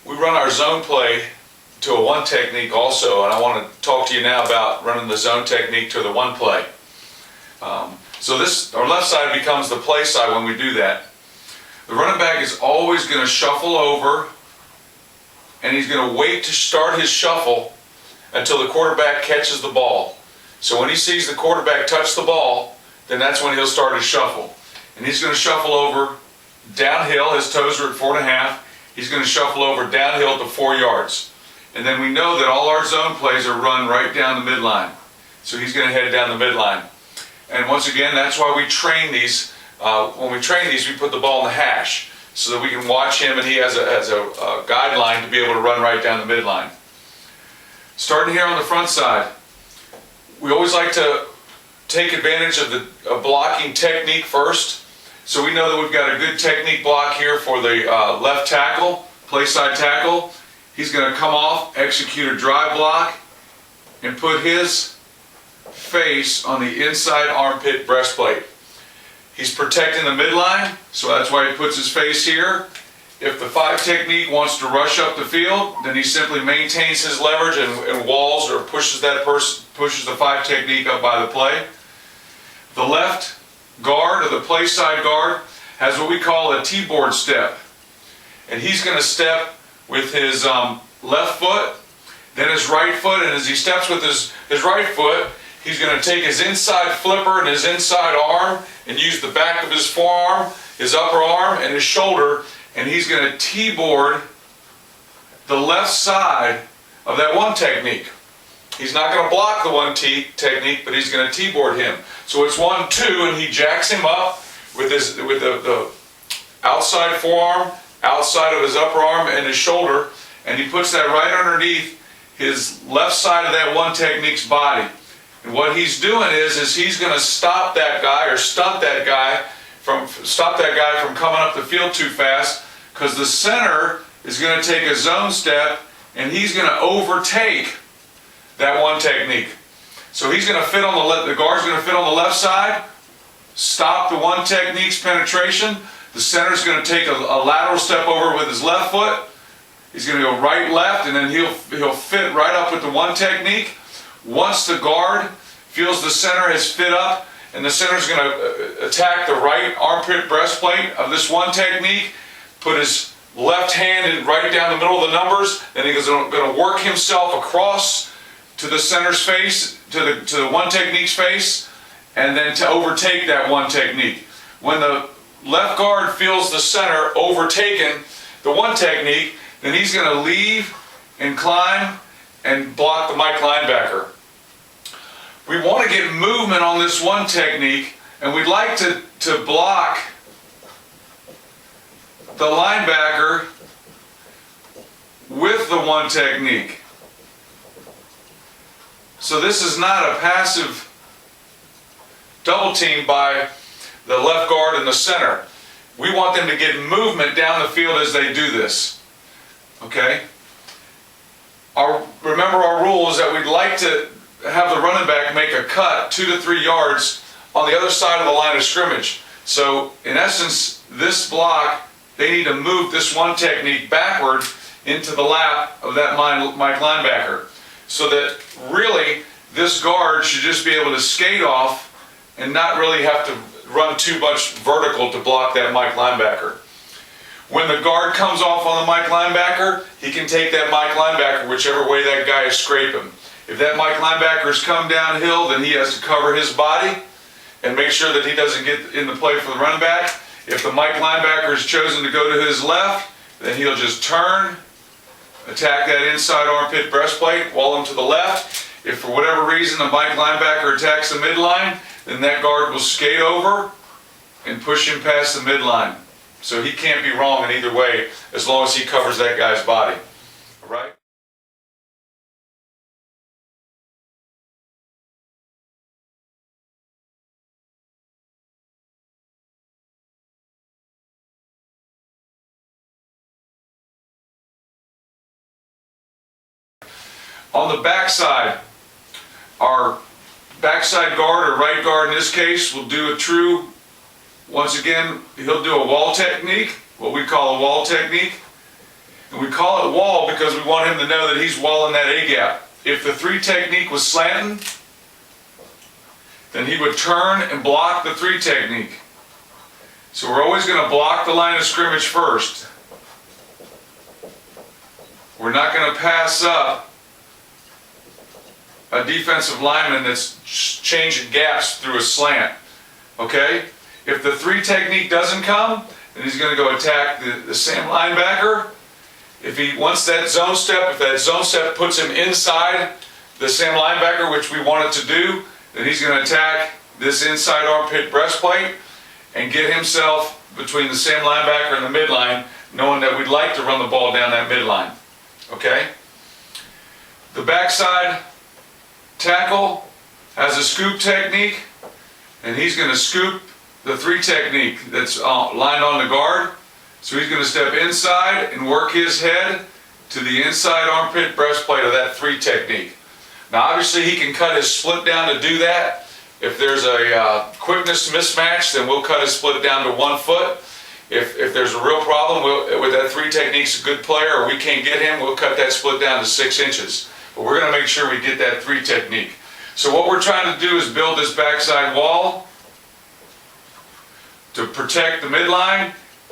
We run our zone play to a one technique also, and I want to talk to you now about running the zone technique to the one play. So this, our left side becomes the play side when we do that. The running back is always going to shuffle over, and he's going to wait to start his shuffle until the quarterback catches the ball. So when he sees the quarterback touch the ball, then that's when he'll start his shuffle. And he's going to shuffle over downhill, his toes are at 4.5. He's going to shuffle over downhill to 4 yards. And then we know that all our zone plays are run right down the midline. So he's going to head down the midline. And once again, that's why we train these. When we train these, we put the ball in the hash so that we can watch him and he has a guideline to be able to run right down the midline. Starting here on the front side, we always like to take advantage of the blocking technique first. So we know that we've got a good technique block here for the left tackle, play side tackle. He's going to come off, execute a drive block, and put his face on the inside armpit breastplate. He's protecting the midline, so that's why he puts his face here. If the 5 technique wants to rush up the field, then he simply maintains his leverage and walls or pushes the 5 technique up by the play. The left guard, or the play side guard, has what we call a T-board step. And he's going to step with his left foot, then his right foot, and as he steps with his right foot, he's going to take his inside flipper and his inside arm and use the back of his forearm, his upper arm, and his shoulder, and he's going to T-board the left side of that one technique. He's not going to block the one technique, but he's going to T-board him. So it's 1, 2, and he jacks him up with the outside forearm, outside of his upper arm, and his shoulder, and he puts that right underneath his left side of that one technique's body. And what he's doing is he's going to stop that guy or stunt that guy from coming up the field too fast, because the center is going to take a zone step and he's going to overtake that one technique. So he's going to fit on the guard's going to fit on the left side, stop the one technique's penetration. The center's going to take a lateral step over with his left foot. He's going to go right, left, and then he'll fit right up with the one technique. Once the guard feels the center has fit up, and the center's going to attack the right armpit breastplate of this one technique, put his left hand in right down the middle of the numbers, then he's going to work himself across to the center's face, to the one technique's face, and then to overtake that one technique. When the left guard feels the center overtaken the one technique, then he's going to leave and climb and block the Mike linebacker. We want to get movement on this one technique, and we'd like to block the linebacker with the one technique. So this is not a passive double team by the left guard and the center. We want them to get movement down the field as they do this. Okay? Remember our rule is that we'd like to have the running back make a cut 2 to 3 yards on the other side of the line of scrimmage. So in essence, this block, they need to move this one technique backward into the lap of that Mike linebacker, so that really this guard should just be able to skate off and not really have to run too much vertical to block that Mike linebacker. When the guard comes off on the Mike linebacker, he can take that Mike linebacker whichever way that guy is scraping. If that Mike linebacker has come downhill, then he has to cover his body and make sure that he doesn't get in the play for the running back. If the Mike linebacker has chosen to go to his left, then he'll just turn, attack that inside armpit breastplate, wall him to the left. If for whatever reason the Mike linebacker attacks the midline, then that guard will skate over and push him past the midline. So he can't be wrong in either way as long as he covers that guy's body. All right? On the backside, our backside guard, or right guard in this case, will do a true, once again, he'll do a wall technique, what we call a wall technique. And we call it wall because we want him to know that he's walling that A-gap. If the 3 technique was slanting, then he would turn and block the 3 technique. So we're always going to block the line of scrimmage first. We're not going to pass up a defensive lineman that's changing gaps through a slant. Okay? If the 3 technique doesn't come, then he's going to go attack the same linebacker. If he wants that zone step, if that zone step puts him inside the same linebacker, which we want it to do, then he's going to attack this inside armpit breastplate and get himself between the same linebacker and the midline, knowing that we'd like to run the ball down that midline. Okay? The backside tackle has a scoop technique, and he's going to scoop the 3 technique that's lined on the guard. So he's going to step inside and work his head to the inside armpit breastplate of that 3 technique. Now obviously he can cut his split down to do that. If there's a quickness mismatch, then we'll cut his split down to 1 foot. If there's a real problem with that 3 technique's a good player or we can't get him, we'll cut that split down to 6 inches. But we're going to make sure we get that 3 technique. So what we're trying to do is build this backside wall to protect the midline,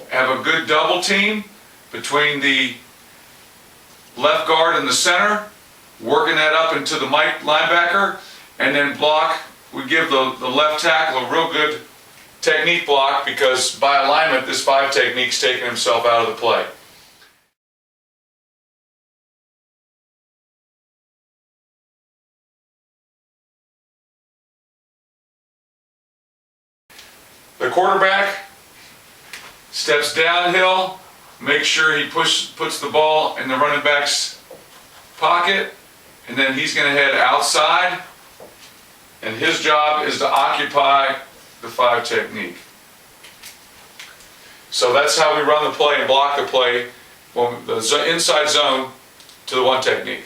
have a good double team between the left guard and the center, working that up into the linebacker, and then block. We give the left tackle a real good technique block because by alignment this 5 technique's taking himself out of the play. The quarterback steps downhill, make sure he puts the ball in the running back's pocket, and then he's going to head outside, and his job is to occupy the 5 technique. So that's how we run the play and block the play from the inside zone to the 1 technique.